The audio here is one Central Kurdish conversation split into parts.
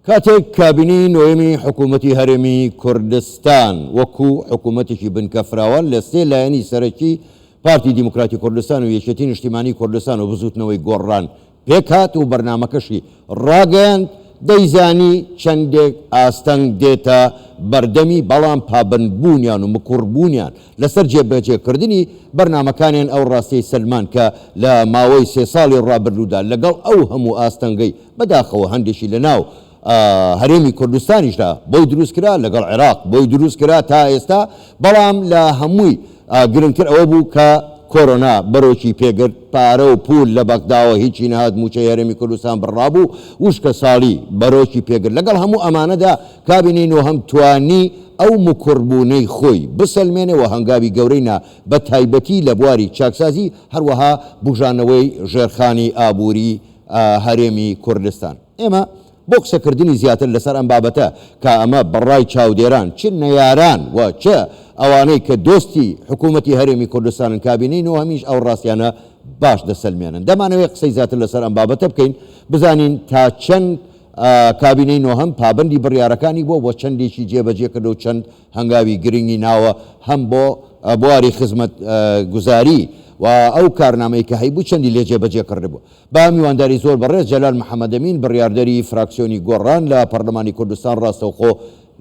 کاتێک کابینەی نۆیەمی حکوومەتی هەرێمی کوردستان وەکو حکوومەتێکی بنکەفراوە لە سێ لایەنی سەرەکی پارتی دیموکراتی کوردستان و یەکێتی نیشتیمانی کوردستان و بزوتنەوەی گۆڕان پێکات و بەرنامەکەشی ڕاگەیاند دەیزانی چەندێک ئاستەنگ دێتە بەردەمی بەڵام پابندبوونیان و مکوڕبوونیان لەسەر جێبەجێکردنی بەرنامەکانیان ئەو ڕاستەی سلمان کە لە ماوەی 3 ساڵی ڕابردوودا لەگەڵ ئەو هەموو ئاستەنگەی بەداخەوە هەندێکی لەناو هەرێمی کوردستانیشدا بۆی دروستکرا لەگەڵ عێراق بۆی دروستکرا تا ئێستا بەڵام لە هەمووی گرنگتر ئەوە بوو کە کۆرۆنا بەرۆکی پێگرت پارە و پول لە بەغداوە هیچی نەهات موچەی هەرێمی کوردستان بڕابوو وشکە ساڵی بەرۆکی پێگرت لەگەڵ هەموو ئەمانەدا کابینەی نۆهەم توانی ئەو مکوڕبوونەی خۆی بسەلمێنەوە هەنگاوی گەورەینا بە تایبەتی لە بواری چاکسازی هەروەها بژانەوەی ژێرخانی ئابووری هەرێمی کوردستان ئێمە بۆ قسەکردنی زیاتر لەسەر ئەم بابەتە کە ئەمە بەڕای چاودێران چ نەیاران و چ ئەوانەی کە دۆستی حکوومەتی هەرێمی کوردستانن کابینەی نۆهەمیش ئەو ڕاستیانە باش دەسەلمێنن دەمانەوەی قسەی زیاتر لەسەر ئەم بابەتە بکەین بزانین تا چەند کابینەی نۆهەم پابندی بڕیارەکانی بۆ چەندێکی جێبەجێ کرد و چەند هەنگاوی گرنگی ناوە هەم بۆ بواری خزمەت گوزاری و ئەو کارنامەی کە هەیبوو چەندی لێ جێبەجێ کردبوو با میوانداری زۆر بەڕێز جەلال محەممەدەمین بڕیاردەری فراکسیۆنی گۆڕان لە پەرلەمانی کوردستان ڕاستەوخۆ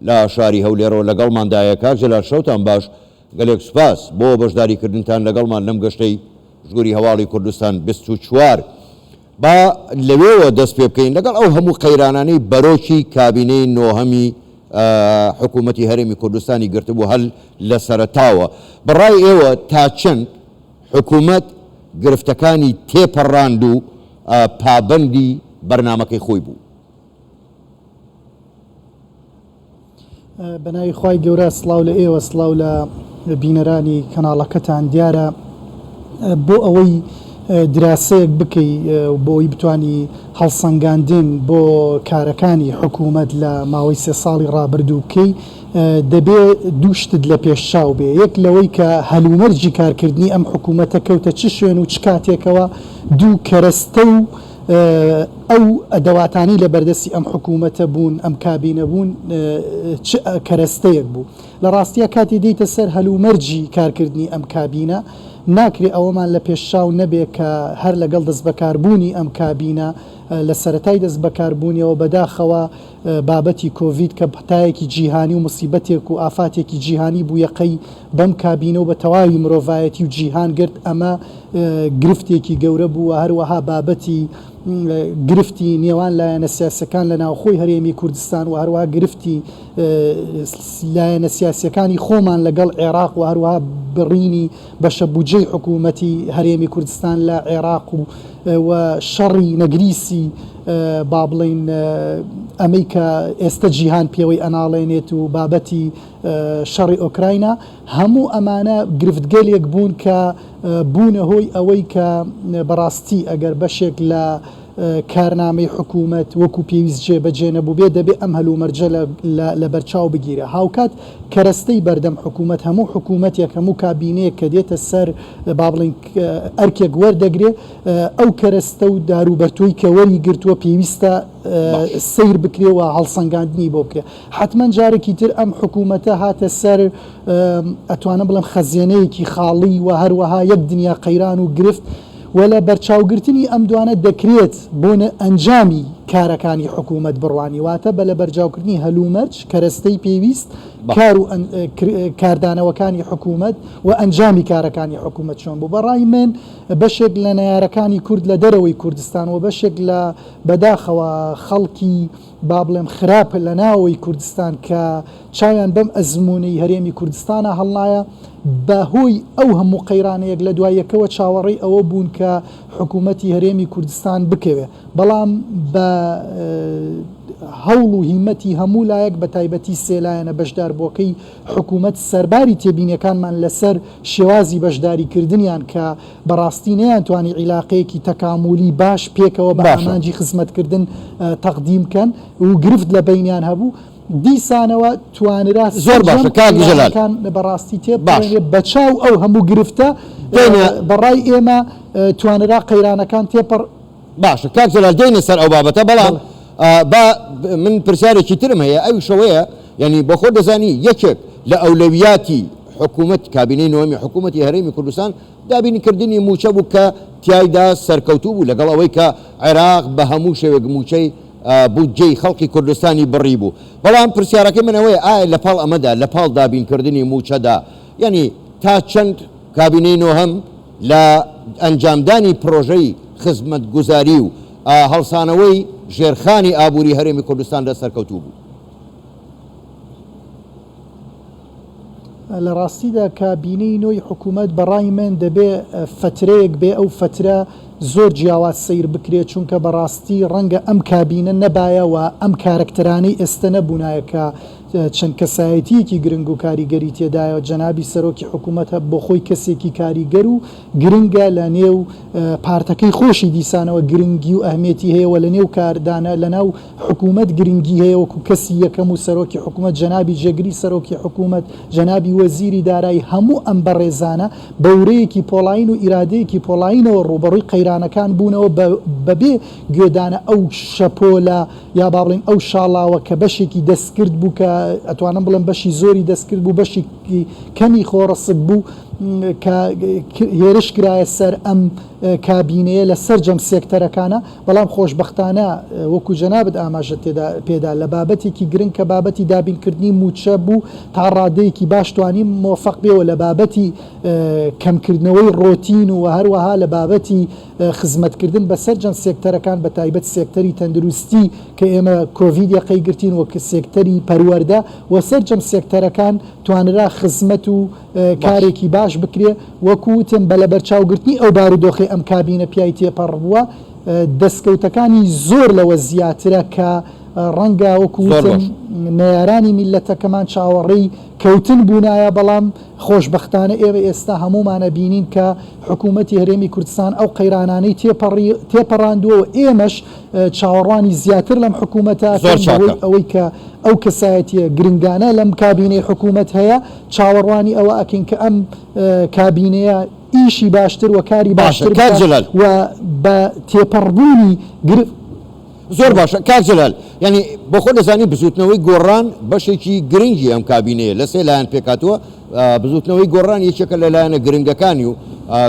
لە شاری هەولێرەوە لەگەڵماندایە کاک جەلال شەوتان باش گەلێک سوپاس بۆ بەشداریکردنتان لەگەڵمان لەم گەشتەی ژووری هەواڵی کوردستان 24 با لەوێوە دەست پێ بکەین لەگەڵ ئەو هەموو قەیرانانەی بەرۆکی کابینەی نۆهەمی حکوومەتی هەرێمی کوردستانی گرتبوو هەل لە سەرەتاوە بەڕای ئێوە تا چەند حکوومەت گرفتەکانی تێپەڕاند و پابندی بەرنامەکەی خۆی بوو بەناوی خوای گەورە سڵاو لە ئێوە سڵاو لە بینەرانی کەناڵەکەتان دیارە بۆ ئەوەی دراسەیەک بکەی بۆی بتانی هەڵسەنگاندن بۆ کارەکانی حکوومەت لە ماوەی 3 ساڵی ڕابردوو بکەی دەبێ دووشتت لە پێشچاو بێ یەک لەوەی کە هەلومەرجی کارکردنی ئەم حکوومەتە کەوتە چ شوێن و چ کاتێکەوە دوو کەرەستە و ئەو ئەدەواتانی لە بەردەستی ئەم حکوومەتە بوون ئەم کابینە بوون چ کەرەستەیەک بوو لە ڕاستیە کاتی دەیتە سەر هەلومەرجی کارکردنی ئەم کابینە ناکرێ ئەوەمان لە پێشچاو نەبێ کە هەر لەگەڵ دەست بەکاربوونی ئەم کابینە لە سەرەتای دەست بەکاربوونیەوە بەداخەوە بابەتی کۆڤید کە پەتایەکی جیهانی و مصیبەتێک و ئافاتێکی جیهانی بوو یەقەی بەم کابینە و بە تەواوی مرۆڤایەتی و جیهان گرت ئەمە گرفتێکی گەورە بوو هەروەها بابەتی گرفتی نێوان لایەنە سیاسەکان لە ناوخۆی هەرێمی کوردستان و هەروەها گرفتی لایەنە سیاسەکانی خۆمان لەگەڵ عێراق و هەروەها بڕینی بەشە بودجەی حکوومەتی هەرێمی کوردستان لە عێراق و شەڕی نەگریسی با بڵین ئەمەی کە ئێستا جیهان پێوەی ئەناڵێنێت و بابەتی شەڕی ئۆکراینە هەموو ئەمانە گرفتگەلێک بوون کە بوونە هۆی ئەوەی کە بەڕاستی ئەگەر بەشێک لە کارنامەی حکوومەت وەکو پێویست جێبەجێ نەبوو بێ دەبێ ئەم هەلومەرجە لە بەرچاو بگیرە هاوکات کەرەستەی بەردەم حکوومەت هەموو حکوومەتێک هەموو کابینەیەک کە دێتە سەر با بڵین ئەرکێک وەردەگرێ ئەو کەرەستە و داروبەرتووی کە وەری گرتووە پێویستە سیر بکرێەوە هەڵسەنگاندنی بۆ بکرێ حتمما جارێکی تر ئەم حکوومەتە هاتە سەر ئەتوانە بڵێم خەزیێنەیەکی خاڵی و هەروەها یەک دنیا قەیران و گرفت ولا بەرچاوگرتنی ئەم دوانە دەکرێت بۆ ئەنجامی کارەکانی حکوومەت بڕوانی واتە بە لە بەرجاوکردنی هەلومەرج کەرەستەی پێویست کار و کاردانەوەکانی حکوومەت و ئەنجامی کارەکانی حکوومەت چۆن بوو بەڕای من بەشێک لە نەیارەکانی کورد لە دەرەوەی کوردستان و بەشێک لە بەداخەوە خەڵکی با بڵێم خراپ لە ناوەوەی کوردستان کە چاویان بەم ئەزمونەی هەرێمی کوردستانە هەڵنایە بەهۆی ئەو هەموو قەیرانەیەک لە دوایەکەوە چاوەڕێی ئەوە بوون کە حکوومەتی هەرێمی کوردستان بکەوێ بەڵام بە هەوڵ و هیمەتی هەموو لایەک بە تایبەتی سێلایەنە بەشداربووەکەی حکوومەت سەرباری تێبینەکانمان لەسەر شێوازی بەشداریکردنیان کە بەڕاستی نەیانتوانی عیلاقەیەکی تەکاملی باش پێکەوە بە ئامانجی خزمەتکردن تەقدیمکەن و گرفت لە بینیان هەبوو دیسانەوە توانرا زۆر باشە کاک جەلال بەڕاستی تێبڕێ بەچاو ئەو هەموو گرفتە بەڕای ئێمە توانرا قەیرانەکان تێپەڕ باشە کاک جەلال دێنە سەر ئەو بابەتە بەڵام من پرسیارێکی ترم هەیە ئەو شەوەیە ینی بە خۆ دەزانی یەکێک لە ئەولەویاتی حکوومەت کابینەی نوێمی حکوومەتی هەرێمی کوردستان دابینکردنی موچە بوو کە تایدا سەرکەوتوو بوو لەگەڵ ئەوەی کە عێراق بە هەموو شێوێک موچەی بودجەی خەڵکی کوردستانی بڕی بوو بەڵام پرسیارەکەی منەوەی ئایا لە پاڵ ئەمەدا لە پاڵ دابینکردنی موچەدا ینی تا چەند کابینەی نۆهەم لە ئەنجامدانی پرۆژەی خزمەتگوزاری و هەڵسانەوەی ژێرخانی ئابووری هەرێمی کوردستان لە سەرکەوتوو بوو. لە ڕاستیدا کابینەی نۆی حکوومەت بەڕای من دەبێ فترەیەک بێ ئەو فترە زۆر جیاواز سیر بکرێت چونکە بەڕاستی ڕەنگە ئەم کابینە نەبایە و ئەم کارکتەرانەی ئێستا نەبوونایە کە چەند کەسایەتیەکی گرنگ و کاریگەری تێدایە جەنابی سەرۆکی حکوومەتە بۆ خۆی کەسێکی کاریگەر و گرنگە لە نێو پارتەکەی خۆشی دیسانەوە گرنگی و ئەهمێتی هەیەەوە لە نێو کاردانە لە ناو حکوومەت گرنگی هەیە وەکو کەسی یەکەم و سەرۆکی حکوومەت جەنابی جێگری سەرۆکی حکوومەت جەنابی وەزیری دارایی هەموو ئەم بەڕێزانە بەورەیەکی پۆڵین و ئیرادەیەکی پۆڵینەوە ڕوبەڕووی قەیرانەکان بوونەوە بەبێ گوێدانە ئەو شەپۆلە یا با بڵین ئەو شاڵاوە کە بەشێکی دەستکرد بوو کە ئەتوانم بڵم بەشی زۆری دەستکرد بوو بەشی کەمی خۆڕسک بوو کە هێرش کرایە سەر ئەم کابینەیە لە سەررجەم سێکتەرەکانە بەڵام خۆشببختانە وەکو جەنابەت ئاماژە پێدا لە بابەتێکی گرنگ کە بابەتی دابینکردنی موچە بوو تا ڕادەیەکی باشتوانی مۆفق بێەوە لە بابەتی کەمکردنەوەی ڕۆتین و هەروەها لە بابەتی خزمەتکردن بە سەررجەم سێکتەرەکان بە تایبەت سێکتەری تەندروستی کە ئێمە کۆڤید یەقەی گرتین وەکە سێکتەری پەروەەردە و سەررجەم سێکتەرەکان توانرا خزمەت و کارێکی باش بکرێ وەکوتم بە لە بەرچاوگرتنی ئەو بارودۆخی ئەم کابینە پیای تێپەڕ بووە دەستکەوتەکانی زۆر لەوە زیاترە کە ڕەنگە وەکوتم نەیارانی میلەتەکەمان چاوەڕێی کەوتن بوونایە بەڵام خۆشببختانە ئێوە ئێستا هەمومانە بینین کە حکوومەتی هەرێمی کوردستان ئەو قەیرانانەی تێپەڕاندووە و ئێمەش چاوەڕوانی زیاتر لەم حکوومەتە ئەوەی کە ئەو کەسایەتیە گرنگانە لەم کابینەی حکوومەت هەیە چاوەڕوانی ئەوە ئەکەین کە ئەم کابینەیە ئیشی باشتر و کاری باشتر و بە تێپەڕبوونی زۆر باشە کارجلال ینی بۆ خۆ دەزانی بزوتنەوەی گۆڕان بەشێکی گرنگی ئەم کابینەیە لە سێ لایەن پێکاتوە بزوتنەوەی گۆڕان یەکێکە لە لایەنە گرنگەکانی و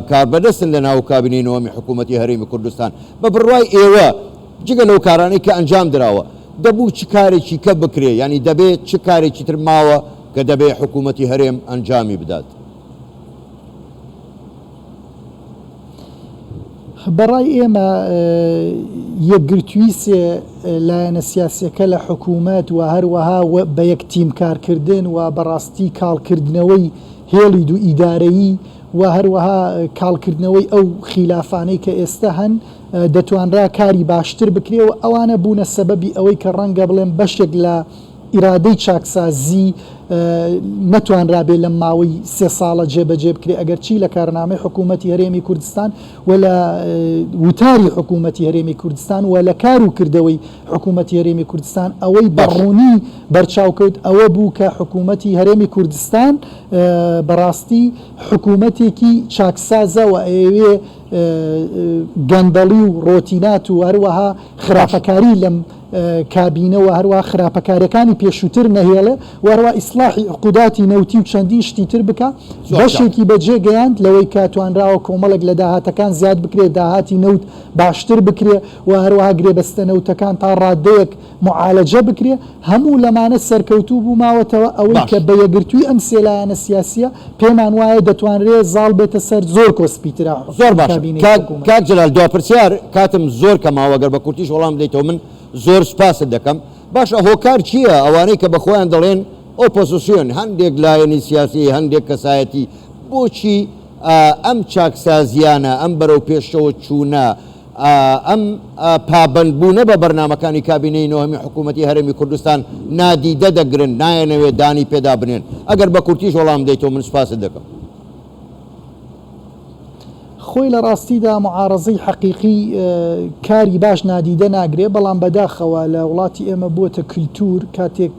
کاربەدەستن لە ناو کابینەی نوێمی حکوومەتی هەرێمی کوردستان بە بڕوای ئێوە جگە لەو کارانەی کە ئەنجام درراوە دەبوو چ کارێکی کە بکرێ ینی دەبێت چ کارێکی تر ماوە کە دەبێت حکوومەتی هەرێم ئەنجامی بدات. بەڕای ئێمە یەکگرتووی لایەنە سیاسیەکە لە حکوومەت و هەروەها بە یەک تیم کارکردن و بەڕاستی کاڵکردنەوەی هێڵی و ئیدارەیی و هەروەها کاڵکردنەوەی ئەو خلافانەی کە ئێستا هەن دەتوانرا کاری باشتر بکرێ و ئەوانە بوونە سەبەبی ئەوەی کە ڕەنگە بڵێن بەشێک لە ئیرادەی چاکسازی نەتوانرابێ لە ماوەی 3 ساڵە جێبەجێ بکرێ ئەگەر چی لە کارنامەی حکوومەتی هەرێمی کوردستان و لە وتاری حکوومەتی هەرێمی کوردستان و لە کار و کردەوەی حکوومەتی هەرێمی کوردستان ئەوەی بەڕوونی بەرچاوکەوت ئەوە بوو کە حکوومەتی هەرێمی کوردستان بەڕاستی حکوومەتێکی چاکسازە و ئەوێ گەندەڵی و ڕۆتینات و هەروەها خراپەکاری لەم کابینەوە هەروە خراپەکاریەکانی پێشووتر نەهێڵێ وەروە ئیسلاحی عقوداتی نەوتی و چەندین شتی تر بکە بەشێکی بەجێگەیاند لەوەی کاتوانراوە کۆمەڵک لە داهاتەکان زیاد بکرێت داهاتی نەوت باشتر بکرێ و هەروەها گرێبەستە نەوتەکان تا ڕادەیەک معالەجە بکرێ هەموو لەمانە سەرکەوتوو بووماوەتەوە ئەوەی کە بەیەگرتووی ئەم سێلایەنە سیاسیە پێمان وایە دەتوانرێت زاڵ بێتە سەر زۆر کۆسپیترا زۆر باش کاک جەلال دوپرسیار کاتم زۆر کەماوەگەر بە کورتیش وەڵام بدەیتەوە من زۆر سپاست دەکەم باشە هۆکار چییە ئەوانەی کە بەخۆیان دەڵێن ئۆپۆزیسیۆن هەندێک لایەنی سیاسی هەندێک کەسایەتی بۆچی ئەم چاکسازیانە ئەم بەرەو پێشەوە چوونە ئەم پابندبوونە بە بەرنامەکانی کابینەی نۆهەمی حکوومەتی هەرێمی کوردستان نادیدە دەگرن نایەنەوێت دانی پێدا بنێن ئەگەر بە کورتیش وەڵام بدەیتەوە من سپاست دەکەم. خۆی لە ڕاستیدا معارەزەی حەقیقی کاری باش نادیدە ناگرێ بەڵام بەداخەوە لە وڵاتی ئێمە بووە کولتور کاتێک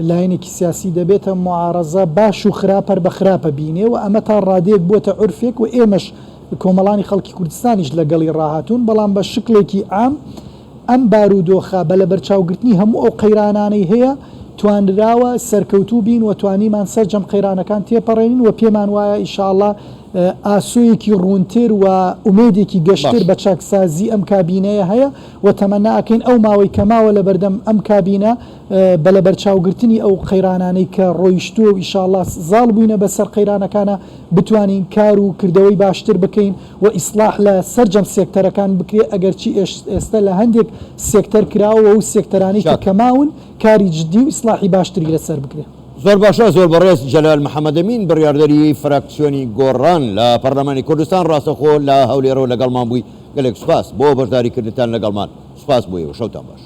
لایەنێکی سیاسی دەبێتە معارەزە باش و خراپەر بە خراپە بینێ و ئەمە تا ڕادەیەک بووە عورفێک و ئێمەش کۆمەڵانی خەڵکی کوردستانیش لەگەڵی ڕاهاتوون بەڵام بە شکلێکی عام ئەم بارودۆخە بە لە بەرچاوگرتنی هەموو ئەو قەیرانانەی هەیە توانراوە سەرکەوتوو بین و توانیمان سەرجەم قەیرانەکان تێپەڕێنین و پێمان وایە ئینشاءالله ئاسوویەکی ڕوونتر و ئومێدێکی گەشتر بە چاکسازی ئەم کابینەیە هەیە و تەمەناکەین ئەو ماوەی کەماوە لە بەردەم ئەم کابینە بە لە بەرچاوگرتنی ئەو قەیرانانەی کە ڕۆیشتووە و ئینشاءالله زاڵ بووینە بەسەر قەیرانەکانە بتوانین کار و کردەوەی باشتر بکەین و ئیسلاح لە سەرجەم سێکتەرەکان بکرێت ئەگەرچی ئێستا لە هەندێک سێکتەر کراوە و سێکتەرانی کە کەماون کاری جددی و ئیسلاحی باشتری لەسەر بکرێت. زۆر باشە زۆر بەڕێز جەلال محەممەدەمین بڕیاردەری فراکسیۆنی گۆڕان لە پەرلەمانی کوردستان ڕاستەخۆ لە هەولێرەوە لەگەڵمان بووی گەلێک سوپاس بۆ بەشداریکردنتان لەگەڵمان سوپاس بوویەوە شەوتان باش.